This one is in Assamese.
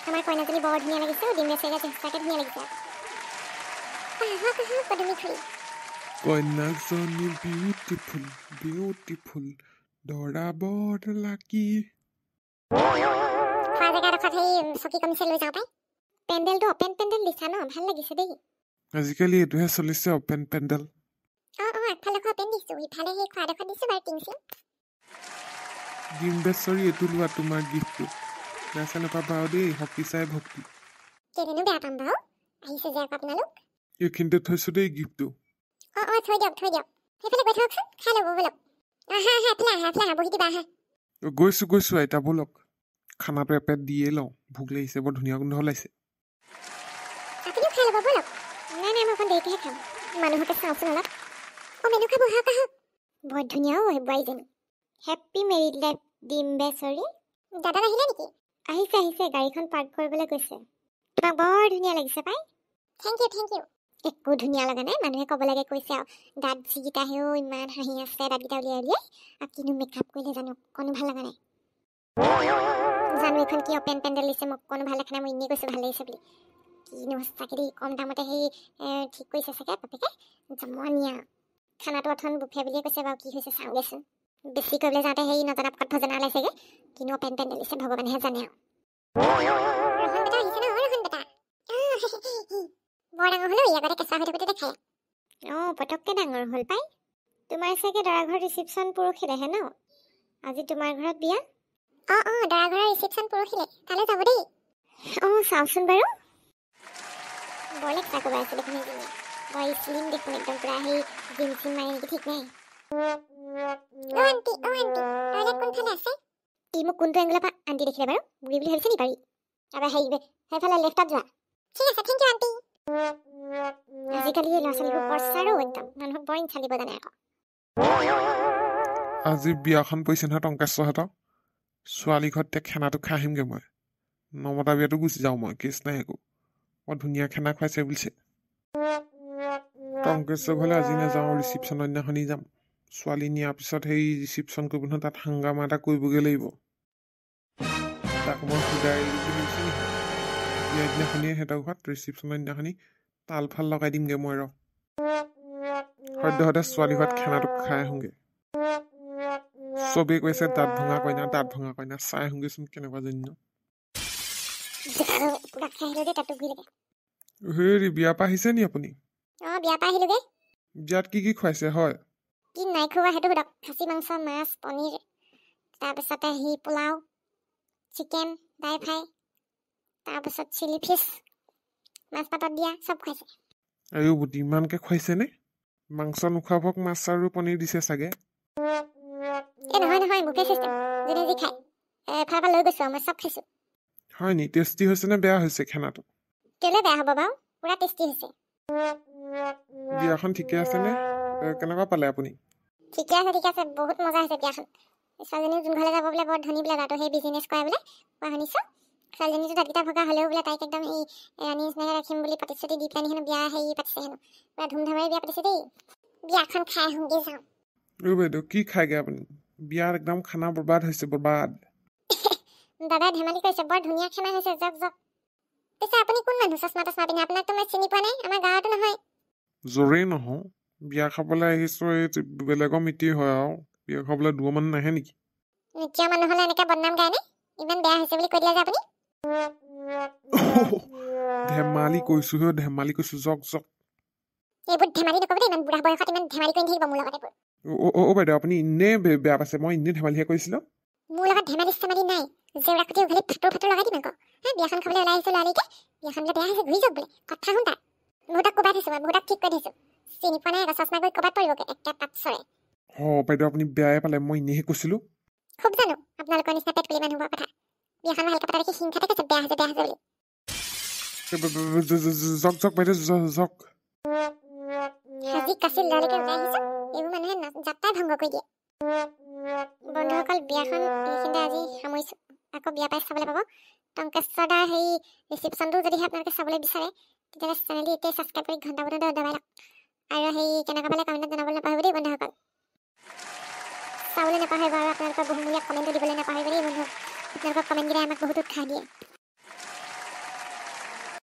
আমাৰ কইনাজনী বৰ ধুনীয়া লাগিছে ডিম বেচেগা চেষ্টাকে ধুনীয়া লাগিছে পদুমি খুৰী কইনাজনী বিউটিফুল বিউটিফুল দৰা বৰ লাকি খোৱা জেগাডোখৰত সেই চকী কমিছে লৈ যাওঁ পাই পেণ্ডেলটো অপেন পেণ্ডেল দিছা ন ভাল লাগিছে দেই আজিকালি এইটোহে চলিছে অপেন পেণ্ডেল আগফালে অপেন দিছোঁ ইফালে সেই খোৱাডোখৰত দিছোঁ বাৰু টিংচিং ডিম বেচৰি এইটো লোৱা তোমাৰ গিফ্টটো নাচা নাপাবা আৰু দেই শক্তি চাই ভক্তি কেলেনো বেয়া পাম বাৰু আহিছে যে আকৌ আপোনালোক এইখিনিতে থৈছোঁ দেই গিফ্টটো থৈ দিয়ক সেইফালে গৈ থাকচোন খাই ল'ব ব'লক আহা বহি দিবা আহা গৈছোঁ আইতা ব'লক খানাটো এপেট দিয়ে লওঁ ভোক লাগিছে বৰ ধুনীয়া গোন্ধ ওলাইছে আপুনিও খাই ল'ব ব'লক নাই মই অকণ দেৰিকৈহে খাম মানুহকে চাওঁচোন অলপ মেনু খাব আহক বৰ ধুনীয়া বোৱাৰীজনী হেপ্পী মেৰিড লাইফ ডিম বেচৰি দাদা আহিলে নেকি আহিছে গাড়ীখন পাৰ্ক কৰিবলৈ গৈছে তোমাক বৰ ধুনীয়া লাগিছে পাই থেংক ইউ একো ধুনীয়া লগা নাই মানুহে ক'ব লাগে কৈছে আৰু দাঁত যিকেইটা আহেও ইমান হাঁহি আছে দাঁতকেইটা উলিয়াই আৰু কিনো মেকআপ কৰিলে জানো কোনো ভাল লগা নাই জানো এইখন কি অপেন পেণ্ডেল দিছে মোক কোনো ভাল দেখা নাই মই এনেই কৈছোঁ ভাল লাগিছে বুলি কিনো সঁচাকৈ দেই কম দামতে সেই ঠিক কৰিছে চাগে বাপেকে জমনীয়া খানাটো অথন বুফে বুলিয়ে কৈছে বাৰু কি হৈছে চাওঁগৈচোন বেছি কৰিবলৈ যাওঁতে সেই নজনা পকত ভজনা ওলাইছেগৈ কিনো অপেন পেণ্ডেল দিছে ভগৱানেহে জানে আৰু ৰহন বেটা আহিছে ন ৰহন বেটা বৰ ডাঙৰ হ'লেও আগতে কেঁচা হৈ থাকোঁতে দেখায় পটককৈ ডাঙৰ হ'ল পাই তোমাৰ চাগে দৰা ঘৰৰ ৰিচিপশ্যন পৰহিলেহে ন আজি তোমাৰ ঘৰত বিয়া দৰা ঘৰৰ ৰিচিপশ্যন পৰহিলে তালৈ যাব দেই চাওঁচোন বাৰু বৰ লেকচা ক'বা আছে দেখোন সেইজনী বৰ স্লিম দেখোন একদম পূৰা সেই জিম চিম মাৰি নেকি ঠিক নাই আণ্টি টয়লেট কোনফালে আছে ই মোক কোনটো এংগলৰ পৰা আণ্টি দেখিলে বাৰু বুঢ়ী বুলি ভাবিছে নি পাৰি তাৰপৰা সেইফালে লেফ্টত যোৱা ঠিক আছে থেংক ইউ আণ্টি আজিকালি এই ল'ৰা ছোৱালীবোৰ পৰ্চাৰো একদম মানুহক বৰ ইনচাল দিব জানে আকৌ আজি বিয়াখন পৰিছে নহয় টংকেশ্বৰহঁতৰ ছোৱালী ঘৰত খানাটো খাই আহিমগৈ মই নমতা বিয়াতো গুচি যাওঁ মই কেছ নাই একো বৰ ধুনীয়া খানা খুৱাইছে বুলিছে টংকেশ্বৰ ঘৰলৈ আজি নাযাওঁ ৰিচিপশ্যনৰ দিনাখনি যাম ছোৱালী নিয়াৰ পিছত সেই ৰিচিপশ্যন কৰিব নহয় তাত হাংগামা এটা কৰিবগৈ লাগিব তাক মই সুধাই ভাবিছোঁ নেকি বিয়াৰ দিনাখনিয়ে সিহঁতৰ ঘৰত ৰিচিপশ্যনৰ দিনাখনি তাল ফাল লগাই দিমগৈ মই সদ্যহতে ছোৱালী ঘৰত খানাটো খাই আহোঁগৈ চবেই কৈছে দাঁত ভঙা কইনা চাই আহোঁগৈচোন কেনেকুৱা জানি হেৰি বিয়াৰ পৰা আহিছে নি আপুনি বিয়াৰ পৰা আহিলোগে বিয়াত কি খুৱাইছে হয় কি নাই খোৱা সেইটো সোধক খাচী মাংস মাছ পনীৰ তাৰপিছতে পোলাও চিকেন ড্ৰাই ফ্ৰাই তাৰপিছত চিলি ফিছ মাছ পাতত দিয়া চব খুৱাইছে আয়ো বুটি ইমানকৈ খুৱাইছেনে মাংস নোখোৱাবক মাছ আৰু পনীৰ দিছে চাগে নহয় বুফে চিষ্টেম যোনে যি খায় এফালৰ পৰা লৈ গৈছোঁ মই চব খাইছোঁ হয় নি টেষ্টি হৈছে নে বেয়া হৈছে খানাটো কেলে বেয়া হ'ব বাৰু পুৰা টেষ্টি হৈছে বিয়াখন ঠিকে আছেনে কেনেকুৱা পালে আপুনি ঠিকে আছে বহুত মজা হৈছে বিয়াখন ছোৱালীজনীও যোন ঘৰলৈ যাব বোলে বৰ ধনী বোলে ল'ৰাটো সেই বিজনেছ কৰে বোলে কোৱা শুনিছোঁ ছোৱালীজনীটো দাঁতকেইটা ভগা হ'লেও বোলে তাইক একদম এই ৰাণী নিচিনাকৈ ৰাখিম বুলি প্ৰতিশ্ৰুতি দি পেলাই হেনো বিয়া পাতিছে হেনো পুৰা ধুমধামেৰে বিয়া পাতিছে দেই বিয়াখন খাই আহোঁগৈ যাওঁ বাইদেউ কি খায়গৈ আপুনি বিয়াত একদম খানা বৰবাদ হৈছে বৰবাদ দাদাই ধেমালি কৰিছে বৰ ধুনীয়া খানা হৈছে যাওক পিছে আপুনি কোন মানুহ চশমা তচমা পিন্ধে আপোনাকতো মই চিনি পোৱা নাই আমাৰ গাঁৱতো নহয় জোৰেই নহওঁ বিয়া খাবলৈ আহিছোঁ এই বেলেগৰ মিতিৰ হয় আৰু বিয়া খাবলৈ দূৰৰ মানুহ নাহে নেকি মিতিৰ মানুহ হ'লে এনেকৈ বদনাম গায়নে ইমান বেয়া হৈছে বুলি কৈ দিলে যে আপুনি ধেমালি কৈছোঁ যাওক এইবোৰ ধেমালি নকৰিব দেই ইমান বুঢ়া বয়সত ইমান ধেমালি কৰি থাকিব মোৰ লগত এইবোৰ বাইদেউ আপুনি এনেই বেয়া পাইছে মই এনেই ধেমালিহে কৰিছিলোঁ মোৰ লগত ধেমালি চেমালি নাই জেউৰা খুটি উঘালি ফাটো লগাই দিম আকৌ বিয়াখন খাবলৈ ওলাই আহিছোঁ ল'ৰালিকে বিয়াখন বোলে বেয়া হৈছে ঘূৰি যাওক বোলে কথা শুন তাত বহুতক ক'বাত থৈছোঁ মই বহুতক ঠিক কৰি থৈছোঁ চিনি পোৱা নাই আকৌ চশমা কৰি ক'বাত পৰিবগৈ একে তাত চৰে বাইদেউ আপুনি বেয়াই পালে মই এনেইহে কৈছিলোঁ খুব জানো আপোনালোকৰ নিচিনা পেট পুলি মানুহৰ কথা বিয়াখন ভালকৈ পতা দেখি হিংসাতে কৈছে বেয়া হৈছে বুলি যাওক বাইদেউ যাওক সাজি কাচি ল'ৰালিকে ওলাই আহিছোঁ এইবোৰ মানুহে যাত্ৰাই ভংগ কৰি দিয়ে বন্ধুসকল বিয়াখন এইখিনিতে আজি সামৰিছোঁ আকৌ বিয়া পাই চাবলৈ পাব টংকেশ্বৰ দাৰ সেই ৰিচিপশ্যনটো যদিহে আপোনালোকে চাবলৈ বিচাৰে তেতিয়াহ'লে চেনেলটো এতিয়াই ছাবস্ক্ৰাইব কৰি ঘণ্টা বনাই দবাই লওক আৰু সেই কেনেকুৱা পালে কমেণ্টত জনাবলৈ নাপাহৰিব দেই বন্ধুসকল চাবলৈ নাপাহৰিব আৰু আপোনালোকৰ বহুমূলীয়া কমেণ্টটো দিবলৈ নাপাহৰিব দেই বন্ধু আপোনালোকৰ কমেণ্টকেইটাই আমাক বহুত উৎসাহ দিয়ে